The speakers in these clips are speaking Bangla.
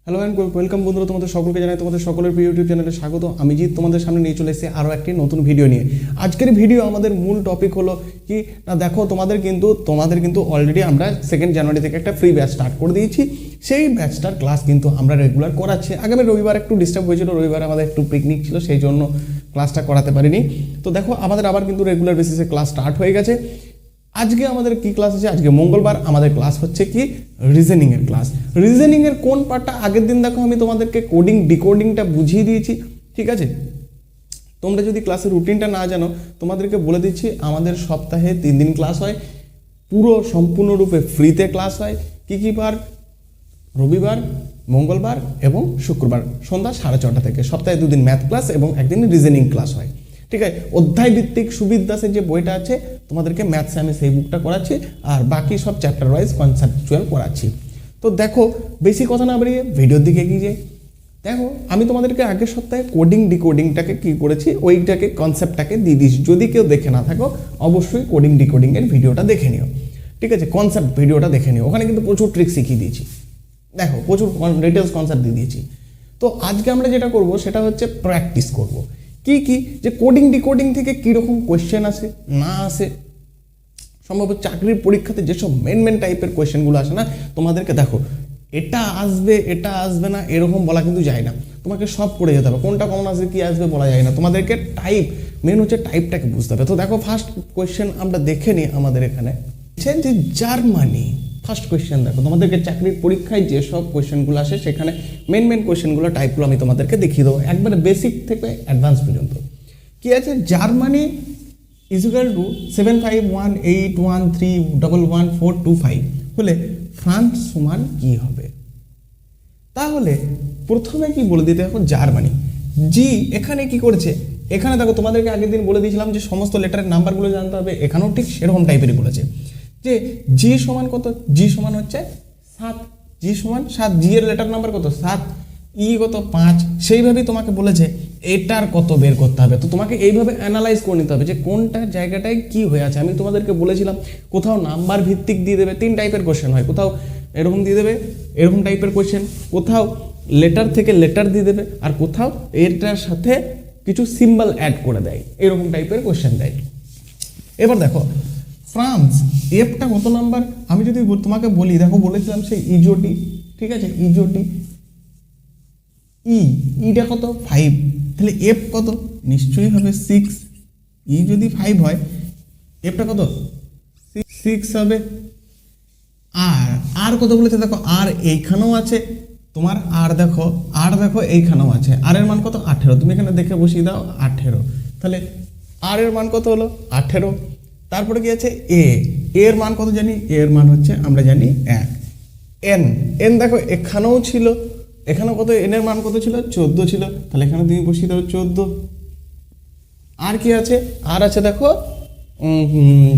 হ্যালো অ্যান্ড ওয়েলকাম বন্ধুরা, তোমাদের সকলকে জানাই তোমাদের সকলের প্রিয় ইউটিউব চ্যানেলে স্বাগত। আমি জিৎ তোমাদের সামনে নিয়ে চলে এসেছি আরও একটি নতুন ভিডিও নিয়ে। আজকের ভিডিও আমাদের মূল টপিক হলো কি না, দেখো তোমাদের কিন্তু অলরেডি আমরা 2 জানুয়ারি থেকে একটা ফ্রি ব্যাচ স্টার্ট করে দিয়েছি। সেই ব্যাচটার ক্লাস কিন্তু আমরা রেগুলার করাচ্ছি। আগামী রবিবার একটু ডিস্টার্ব হয়েছিল, রবিবার আমাদের একটু পিকনিক ছিল, সেই জন্য ক্লাসটা করাতে পারিনি। তো দেখো আমাদের আবার কিন্তু রেগুলার বেসিসে ক্লাস স্টার্ট হয়ে গেছে। আজকে আমাদের কি ক্লাস আছে? আজকে মঙ্গলবার, আমাদের ক্লাস হচ্ছে কি রিজনিংয়ের ক্লাস। রিজনিংয়ের কোন পার্টটা আগের দিন দেখো আমি তোমাদেরকে কোডিং ডিকোডিংটা বুঝিয়ে দিয়েছি, ঠিক আছে? তোমরা যদি ক্লাসের রুটিনটা না জানো, তোমাদেরকে বলে দিচ্ছি, আমাদের সপ্তাহে 3 দিন ক্লাস হয়, পুরো সম্পূর্ণরূপে ফ্রিতে ক্লাস হয়। কী বার? রবিবার, মঙ্গলবার এবং শুক্রবার সন্ধ্যা 6:30 থেকে। সপ্তাহে 2 দিন ম্যাথ ক্লাস এবং একদিন রিজনিং ক্লাস হয়, ঠিক আছে? অধ্যায় ভিত্তিক সুবিদ দাসের যে বইটা আছে তোমাদেরকে ম্যাথসে আমি সেই বুকটা করাচ্ছি, আর বাকি সব চ্যাপ্টার ওয়াইজ কনসেপচুয়াল করাচ্ছি। তো দেখো বেশি কথা না বেরিয়ে ভিডিওর দিকে এগিয়ে যাই। দেখো আমি তোমাদেরকে আগের সপ্তাহে কোডিং ডিকোডিংটাকে কী করেছি, ওইটাকে কনসেপ্টটাকে দিয়ে দিয়েছি। যদি কেউ দেখে না থাকো অবশ্যই কোডিং ডিকোডিংয়ের ভিডিওটা দেখে নিও, ঠিক আছে? কনসেপ্ট ভিডিওটা দেখে নিও, ওখানে কিন্তু প্রচুর ট্রিক শিখিয়ে দিয়েছি। দেখো প্রচুর ডিটেলস কনসেপ্ট দিয়ে দিয়েছি। তো আজকে আমরা যেটা করব সেটা হচ্ছে প্র্যাকটিস করব। কি যে কোডিং ডিকোডিং থেকে কীরকম কোয়েশ্চেন আসে না আসে, সম্ভবত চাকরির পরীক্ষাতে যেসব মেন টাইপের কোয়েশ্চেনগুলো আসে না, তোমাদেরকে দেখো এটা আসবে না এরকম বলা কিন্তু যায় না, তোমাকে সব পড়ে যেতে হবে। কোনটা কমন আসবে কি আসবে বলা যায় না, তোমাদেরকে মেন হচ্ছে টাইপটাকে বুঝতে হবে। তো দেখো ফার্স্ট কোয়েশ্চেন আমরা দেখে নিই। আমাদের এখানে যে জার্মানি, ফার্স্ট কোয়েশ্চেন দেখো, তোমাদেরকে চাকরির পরীক্ষায় যেসব কোয়েশ্চেনগুলো আসে সেখানে মেন কোয়েশ্চেনগুলো টাইপগুলো আমি তোমাদেরকে দেখিয়ে দেবো, একবারে বেসিক থেকে অ্যাডভান্স পর্যন্ত। কি আছে? জার্মানি = 751811311425 হলে ফ্রান্স সমান কি হবে? তাহলে প্রথমে কি বলে দিতে দেখো, জার্মানি জি এখানে কি করেছে, এখানে দেখো তোমাদেরকে আগের দিন বলে দিয়েছিলাম যে সমস্ত লেটারের নাম্বারগুলো জানতে হবে, এখানেও ঠিক সেরকম টাইপেরই বলেছে যে জি সমান কত, জি সমান হচ্ছে 7, জি সমান 7, জি এর লেটার নাম্বার কত 7, ই কত 5, সেইভাবেই তোমাকে বলেছে এটার কত বের করতে হবে। তো তোমাকে এইভাবে অ্যানালাইজ করে নিতে হবে যে কোনটা জায়গাটায় কি হয়ে আছে। আমি তোমাদেরকে বলেছিলাম কোথাও নাম্বার ভিত্তিক দিয়ে দেবে, 3 টাইপের কোশ্চেন হয়, কোথাও এরকম দিয়ে দেবে এরকম টাইপের কোশ্চেন, কোথাও লেটার থেকে লেটার দিয়ে দেবে, আর কোথাও এটার সাথে কিছু সিম্বল অ্যাড করে দেয়, এরকম টাইপের কোশ্চেন দেয়। এবার দেখো ফ্রান্স, এফটা কত নাম্বার আমি যদি তোমাকে বলি, দেখো বলেছিলাম সেই ইজোটি, ঠিক আছে? ইজোটি ইটা কত 5, তাহলে এফ কত নিশ্চয়ই হবে 6। ই যদি 5 হয় এফটা কত 6 হবে। আর কত বলেছে দেখো, আর এইখানেও আছে তোমার, আর দেখো এইখানেও আছে, আর এর মান কত 18, তুমি এখানে দেখে বসিয়ে দাও 18, তাহলে আর এর মান কত হলো 18। তারপরে কি আছে এর মান কত জানি, এর মান হচ্ছে আমরা জানি 1। এন দেখো এখানেও ছিল, এখানেও কত, এন এর মান কত ছিল 14 ছিল, তাহলে এখানে তুমি বসিয়ে দাও 14। আর কি আছে, আর আছে দেখো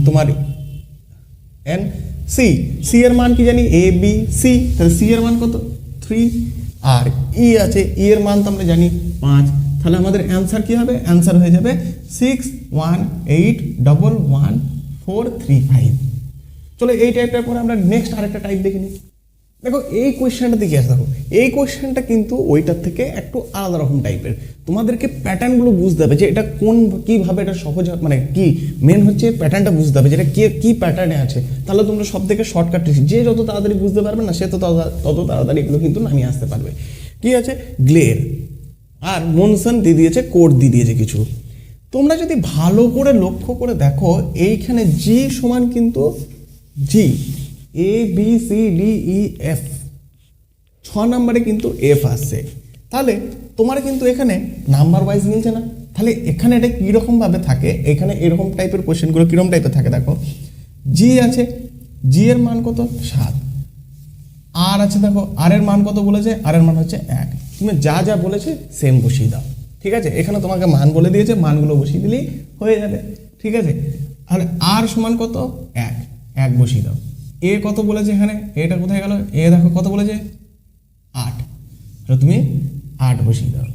তোমার এন সি এর মান কি জানি এ বি সি, তাহলে সি এর মান কত 3। আর ই আছে, ই এর মান তো আমরা জানি 5, তাহলে আমাদের অ্যান্সার কি হবে? অ্যান্সার হয়ে যাবে 61811435। চলো এই টাইপটার পরে আমরা নেক্সট আরেকটা টাইপ দেখে নিই। দেখো এই কোয়েশ্চেনটা দেখে আসো, দেখো এই কোয়েশ্চেনটা কিন্তু ওইটার থেকে একটু আলাদা রকম টাইপের। তোমাদেরকে প্যাটার্নগুলো বুঝতে হবে যে এটা কীভাবে এটা সহজ, মানে কি মেন হচ্ছে প্যাটার্নটা বুঝতে হবে, যেটা কি প্যাটার্নে আছে, তাহলে তোমরা সব থেকে শর্টকাট যে যত তাড়াতাড়ি বুঝতে পারবে না সে তত তাড়াতাড়ি এগুলো কিন্তু নামিয়ে আসতে পারবে। কি আছে? গ্লের আর মনসন দিয়ে দিয়েছে, কোড দিয়ে দিয়েছে কিছু। তোমরা যদি ভালো করে লক্ষ্য করে দেখো, এইখানে জি সমান কিন্তু G A B C D E F, 6 নম্বরে কিন্তু এফ আসছে, তাহলে তোমার কিন্তু এখানে নাম্বার ওয়াইজ মিলছে না। তাহলে এখানে এটা কীরকমভাবে থাকে, এখানে এরকম টাইপের কোয়েশ্চেনগুলো কীরকম টাইপের থাকে দেখো, জি আছে, জি এর মান কত 7, আর আছে দেখো আর এর মান কত বলেছে, আর এর মান হচ্ছে 1, তুমি যা বলেছে সেম বসিয়ে দাও, ঠিক আছে? এখানে তোমাকে মান বলে দিয়েছে, মানগুলো বসিয়ে দিলেই হয়ে যাবে, ঠিক আছে? আর আর সমান কত 1 বসিয়ে দাও। এ কত বলেছে এখানে, এটা কোথায় গেল, এ দেখো কত বলেছে 8, তুমি 8 বসিয়ে দাও।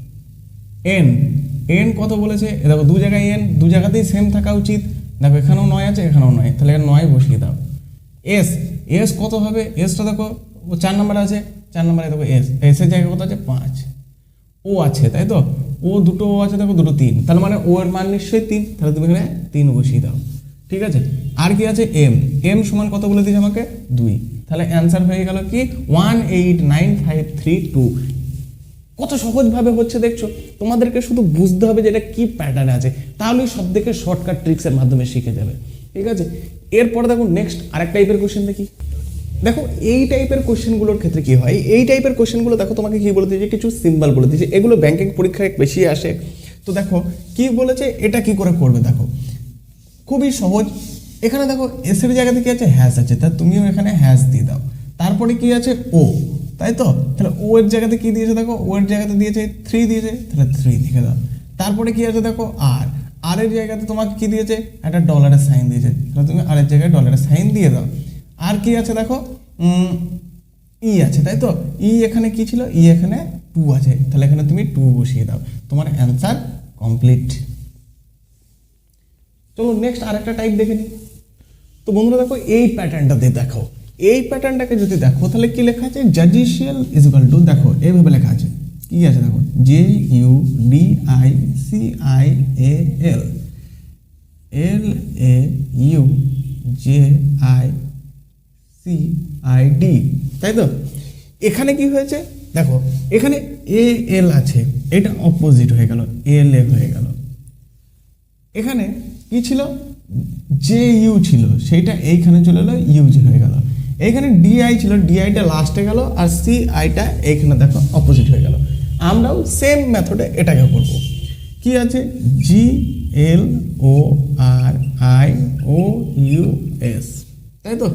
এন কত বলেছে, এ দেখো দু জায়গায় এন, দু জায়গাতেই সেম থাকা উচিত, দেখো এখানেও 9 আছে এখানেও 9, তাহলে 9 বসিয়ে দাও। এস কত হবে, এসটা দেখো 4 নম্বরে আছে, 4 নম্বরে দেখো এস, এসের জায়গায় কত আছে 5, ও আছে তাই তো, ও দুটো ও আছে দেখো, দুটো 3, তাহলে মানে ও এর মান নিশ্চয়ই 3, তাহলে তুমি এখানে 3 বসিয়ে দাও। ঠিক আছে, আর কি আছে এম, এম সমান কত বলে দিয়েছে আমাকে 2, তাহলে অ্যান্সার হয়ে গেল কি 189,532। কত সহজভাবে হচ্ছে দেখছো, তোমাদেরকে শুধু বুঝতে হবে যে এটা কি প্যাটার্নে আছে, তাহলেই সব থেকে শর্টকাট ট্রিক্সের মাধ্যমে শিখে যাবে। ঠিক আছে, এরপরে দেখো নেক্সট আরেক টাইপের কোশ্চেন দেখি। দেখো এই টাইপের কোশ্চেনগুলোর ক্ষেত্রে কি হয়, এই টাইপের কোশ্চেনগুলো দেখো তোমাকে কি বলে দিয়েছে, কিছু সিম্বল বলে দিয়েছে, এগুলো ব্যাংকিং পরীক্ষায় বেশি আসে। তো দেখো কি বলেছে, এটা কি করে করবে দেখো, খুবই সহজ। এখানে দেখো এসের জায়গাতে কি আছে হ্যাশ আছে, তা তুমিও এখানে হ্যাশ দিয়ে দাও। তারপরে কি আছে ও, তাই তো, তাহলে ও এর জায়গাতে কি দিয়েছে দেখো, ও এর জায়গাতে দিয়েছে 3 দিয়েছে, তাহলে 3 লিখে দাও। তারপরে কি আছে দেখো আর, আর এর জায়গাতে তোমাকে কি দিয়েছে, একটা ডলারের সাইন দিয়েছে, তাহলে তুমি আর এর জায়গায় ডলারের সাইন দিয়ে দাও। আর কি আছে দেখো ই আছে, তাই তো, ই এখানে কি ছিল, ই এখানে 2 আছে, তাহলে এখানে তুমি 2 বসিয়ে দাও, তোমার অ্যান্সার কমপ্লিট। চলো নেক্সট আরেকটা টাইপ দেখে নিই। তো বন্ধুরা দেখো এই প্যাটার্নটাতে দেখো, এই প্যাটার্নটাকে যদি দেখো তাহলে কি লেখা আছে, জাডিশিয়াল ইজ ইকুয়াল টু, দেখো এইভাবে লেখা আছে, কি আছে দেখো, JUDICIAL, LAUJICID, তাই তো। এখানে কি হয়েছে দেখো, এখানে AL আছে, এটা অপোজিট হয়ে গেল, LA হয়ে গেল। এখানে কি ছিল, JU ছিল, সেইটা এইখানে চলে এলো UG হয়ে গেল। এইখানে DI ছিল, DIটা লাস্টে গেল, আর CIটা এইখানে দেখো অপোজিট হয়ে গেল। আমরাও সেম মেথডে এটাকে করব। কি আছে, GLORIOUS, তাই তো।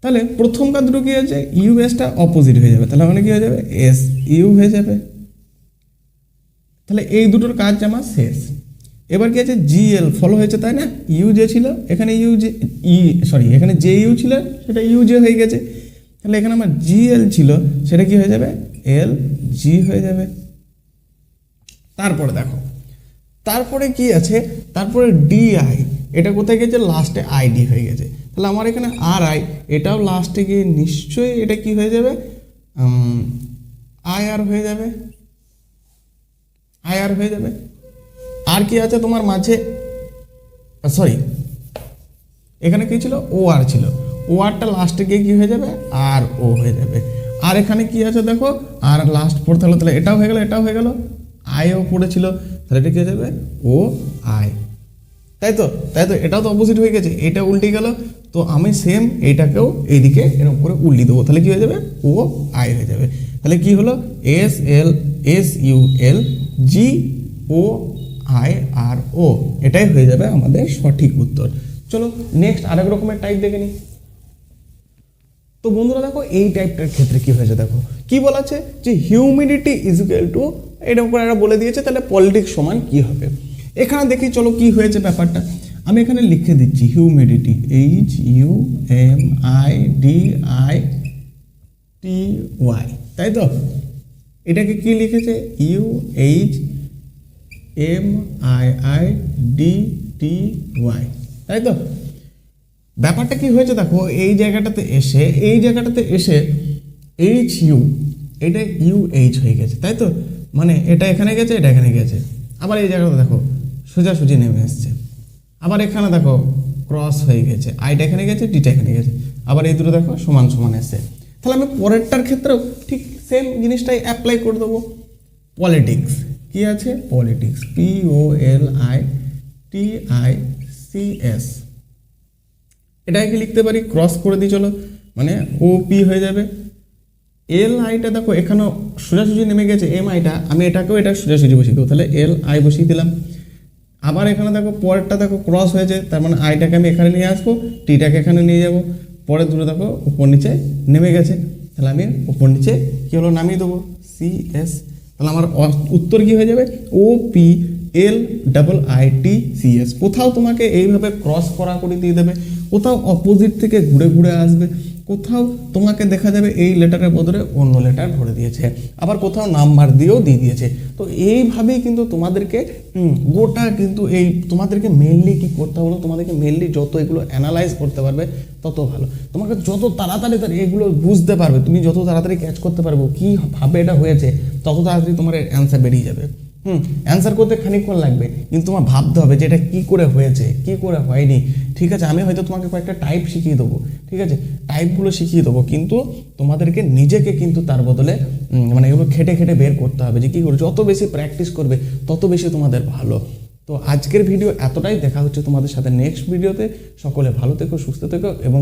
তাহলে প্রথম কাজ দুটো কি আছে, ইউএসটা অপোজিট হয়ে যাবে, তাহলে মানে কি হয়ে যাবে, SU হয়ে যাবে। তাহলে এই দুটোর কাজ আমার শেষ। এবার কি আছে, GL ফলো হয়েছে, তাই না, ইউ যে ছিল এখানে এখানে যে ইউ ছিল সেটা UJ হয়ে গেছে, তাহলে এখানে আমার GL ছিল সেটা কি হয়ে যাবে, LG হয়ে যাবে। তারপরে দেখো, তারপরে কি আছে, তারপরে DI, এটা কোথায় গেছে, লাস্টে ID হয়ে গেছে, তাহলে আমার এখানে RI, এটাও লাস্টে গিয়ে নিশ্চয়ই এটা কি হয়ে যাবে, IR হয়ে যাবে, IR হয়ে যাবে। আর কি আছে তোমার মাঝে, সরি এখানে কি ছিল, OR ছিল, ORটা লাস্টে গিয়ে কি হয়ে যাবে, RO হয়ে যাবে। আর এখানে কি আছে দেখো, আর লাস্ট পড়তে হলো, তাহলে এটাও হয়ে গেল, এটাও হয়ে গেল, IO পড়েছিল, তাহলে এটা কি হয়ে যাবে, OI, তাই তো, তাই তো, এটাও তো অপোজিট হয়ে গেছে, এটা উল্টে গেল, তো আমি সেম এইটাকেও এইদিকে এরকম করে উল্টি দেবো, তাহলে কি হয়ে যাবে, OI হয়ে যাবে। তাহলে কি হলো, SLSULGOIRO, এটাই হয়ে যাবে আমাদের সঠিক উত্তর। চলো নেক্সট আরেক রকমের টাইপ দেখে নিই। তো বন্ধুরা দেখো এই টাইপটার ক্ষেত্রে কি হয়েছে দেখো, কি বলা আছে যে হিউমিডিটি ইজ ইকুয়াল টু, এরকম করে একটা বলে দিয়েছে, তাহলে পলিটিক্স সমান কি হবে। এখানে দেখি চলো কি হয়েছে ব্যাপারটা, আমি এখানে লিখে দিচ্ছি হিউমিডিটি, HUMIDITY, তাই তো। এটাকে কি লিখেছে, UHMIIDTY, তাই তো। ব্যাপারটা কি হয়েছে দেখো, এই জায়গাটাতে এসে HU, এটা UH হয়ে গেছে, তাই তো, মানে এটা এখানে গেছে, এটা এখানে গেছে, আবার এই জায়গাটা দেখো সোজাসুজি নেমে এসছে, আবার এখানে দেখো ক্রস হয়ে গেছে, আইটা এখানে গেছে, ডিটা এখানে গেছে, আবার এই দুটো দেখো সমান সমান এসছে। তাহলে আমি পরেরটার ক্ষেত্রেও ঠিক সেম জিনিসটাই অ্যাপ্লাই করে দেবো। পলিটিক্স কি আছে, পলিটিক্স POLITICS, এটাকে লিখতে পারি, ক্রস করে দিই চলো, মানে OP হয়ে যাবে। LIটা দেখো এখানেও সোজাসুজি নেমে গেছে, MIটা আমি এটাকেও এটা সোজাসুজি বসিয়ে দেবো, তাহলে LI বসিয়ে দিলাম। আবার এখানে দেখো পরেরটা দেখো ক্রস হয়েছে, তার মানে আইটাকে আমি এখানে নিয়ে আসবো, টিটাকে এখানে নিয়ে যাব, পরের দুটো দেখো উপর নিচে নেমে গেছে, তাহলে আমি উপর নিচে কী হলো নামিয়ে দেবো, CS, তাহলে আমার উত্তর কী হয়ে যাবে, OPLIITCS। কোথাও তোমাকে এইভাবে ক্রস করা করে দিয়ে দেবে, কোথাও অপোজিট থেকে ঘুরে ঘুরে আসবে, কোথাও তোমাকে দেখা যাবে এই লেটারের বদলে অন্য লেটার ভরে দিয়েছে, আবার কোথাও নাম্বার দিয়েও দিয়ে দিয়েছে। তো এইভাবেই কিন্তু তোমাদেরকে গোটা কিন্তু এই তোমাদেরকে মেনলি কি করতে হবে, তোমাদেরকে মেনলি যত এগুলো অ্যানালাইজ করতে পারবে তত ভালো। তোমাকে যত তাড়াতাড়ি এগুলো বুঝতে পারবে, তুমি যত তাড়াতাড়ি ক্যাচ করতে পারবে কীভাবে এটা হয়েছে, তত তাড়াতাড়ি তোমার অ্যান্সার বেরিয়ে যাবে। অ্যান্সার করতে খানিকক্ষণ লাগবে, কিন্তু তোমার ভাবতে হবে যে এটা কী করে হয়েছে, কী করে হয়নি। ঠিক আছে, আমি হয়তো তোমাকে কয়েকটা টাইপ শিখিয়ে দেবো, ঠিক আছে, টাইপগুলো শিখিয়ে দেবো, কিন্তু তোমাদেরকে নিজেকে কিন্তু তার বদলে মানে এগুলো খেটে খেটে বের করতে হবে যে কী করে। যত বেশি প্র্যাকটিস করবে তত বেশি তোমাদের ভালো। তো আজকের ভিডিও এতটাই, দেখা হচ্ছে তোমাদের সাথে নেক্সট ভিডিওতে। সকলে ভালো থেকো, সুস্থ থেকো এবং